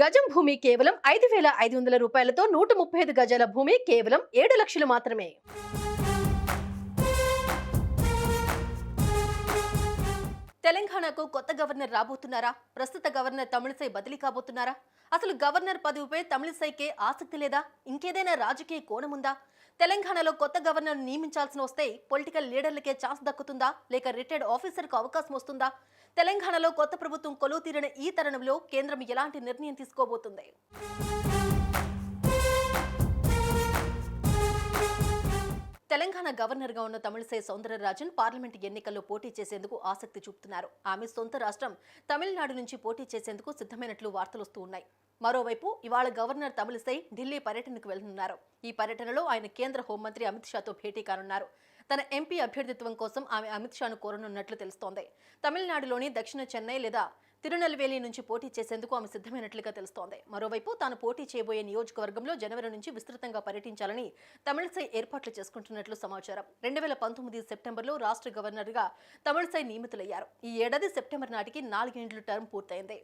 గజం భూమి కేవలం 5,500 రూపాయలతో 135 గజాల భూమి కేవలం 7 లక్షలు మాత్రమే. తెలంగాణకు కొత్త గవర్నర్ రాబోతున్నారా? ప్రస్తుత గవర్నర్ తమిళిసై బదిలీ కాబోతున్నారా? అసలు గవర్నర్ పదవిపై తమిళిసైకే ఆసక్తి లేదా? ఇంకేదైనా రాజకీయ కోణం ఉందా? తెలంగాణలో కొత్త గవర్నర్ నియమించాల్సిన వస్తే పొలిటికల్ లీడర్లకే ఛాన్స్ దక్కుతుందా, లేక రిటైర్డ్ ఆఫీసర్కు అవకాశం వస్తుందా? తెలంగాణలో కొత్త ప్రభుత్వం కొలువు తీరిన ఈ తరుణంలో కేంద్రం ఎలాంటి నిర్ణయం తీసుకోబోతుంది? తెలంగాణ గవర్నర్గా ఉన్న తమిళిసై సౌందరరాజన్ పార్లమెంటు ఎన్నికల్లో పోటీ చేసేందుకు ఆసక్తి చూపుతున్నారు. ఆమె సొంత రాష్ట్రం తమిళనాడు నుంచి పోటీ చేసేందుకు సిద్ధమైనట్లు వార్తలొస్తూ ఉన్నాయి. మరోవైపు ఇవాళ గవర్నర్ తమిళిసై ఢిల్లీ పర్యటనకు వెళ్తున్నారు. ఈ పర్యటనలో ఆయన కేంద్ర హోంమంత్రి అమిత్ షాతో భేటీ కానున్నారు. తన ఎంపీ అభ్యర్థిత్వం కోసం ఆమె అమిత్ షాను కోరనున్నట్లు తెలుస్తోంది. తమిళనాడులోని దక్షిణ చెన్నై లేదా తిరునెల్వేలి నుంచి పోటీ చేసేందుకు ఆమె సిద్ధమైనట్లుగా తెలుస్తోంది. మరోవైపు తాను పోటీ చేయబోయే నియోజకవర్గంలో జనవరి నుంచి విస్తృతంగా పర్యటించాలని తమిళిసై ఏర్పాట్లు చేసుకుంటున్నట్లు సమాచారం. 2019 సెప్టెంబర్లో రాష్ట్ర గవర్నర్గా తమిళిసై నియమితులయ్యారు. ఈ ఏడాది సెప్టెంబర్ నాటికి 4 ఏళ్ల టర్మ్ పూర్తయింది.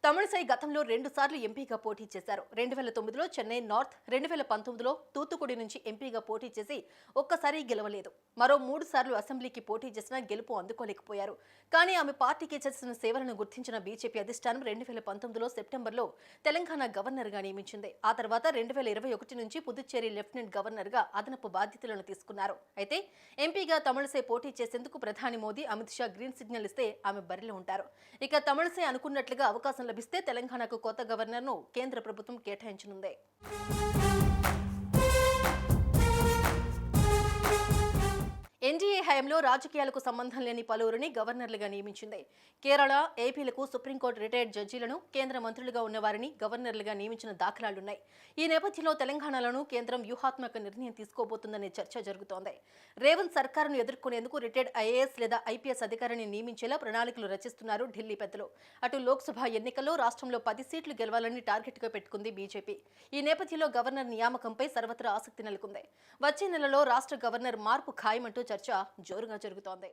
తమిళిసై గతంలో 2 సార్లు ఎంపీగా పోటీ చేశారు. 2009లో చెన్నై నార్త్, 2019లో తూత్తుకుడి నుంచి ఎంపీగా పోటీ చేసి ఒక్కసారి గెలవలేదు. మరో 3 సార్లు అసెంబ్లీకి పోటీ చేసినా గెలుపు అందుకోలేకపోయారు. కానీ ఆమె పార్టీకి చేసిన సేవలను గుర్తించిన బీజేపీ అధిష్టానం 2019లో సెప్టెంబర్లో తెలంగాణ గవర్నర్గా నియమించింది. ఆ తర్వాత 2021 నుంచి పుదుచ్చేరి లెఫ్టినెంట్ గవర్నర్గా అదనపు బాధ్యతలను తీసుకున్నారు. అయితే ఎంపీగా తమిళిసై పోటీ చేసేందుకు ప్రధాని మోదీ, అమిత్ షా గ్రీన్ సిగ్నల్ ఇస్తే ఆమె బరిలో ఉంటారు. ఇక తమిళిసై అనుకున్నట్లుగా అవకాశం లభిస్తే తెలంగాణకు కొత్త గవర్నర్ను కేంద్ర ప్రభుత్వం కేటాయించనుంది. ఎన్డీఏ హయాంలో రాజకీయాలకు సంబంధం లేని పలువురిని గవర్నర్లుగా నియమించింది. కేరళ, ఏపీలకు సుప్రీంకోర్టు రిటైర్డ్ జడ్జీలను, కేంద్ర మంత్రులుగా ఉన్నవారిని గవర్నర్లుగా నియమించిన దాఖలాలున్నాయి. ఈ నేపథ్యంలో తెలంగాణలోనూ కేంద్రం వ్యూహాత్మక నిర్ణయం తీసుకోబోతుందనే చర్చ జరుగుతోంది. రేవంత్ సర్కారును ఎదుర్కొనేందుకు రిటైర్డ్ ఐఏఎస్ లేదా ఐపీఎస్ అధికారిని నియమించేలా ప్రణాళికలు రచిస్తున్నారు ఢిల్లీ పెద్దలు. అటు లోక్సభ ఎన్నికల్లో రాష్ట్రంలో 10 సీట్లు గెలవాలని టార్గెట్గా పెట్టుకుంది బీజేపీ. ఈ నేపథ్యంలో గవర్నర్ నియామకంపై సర్వత్రా ఆసక్తి నెలకొంది. వచ్చే నెలలో రాష్ట్ర గవర్నర్ మార్పు ఖాయమంటూ చర్చ జోరుగా జరుగుతోంది.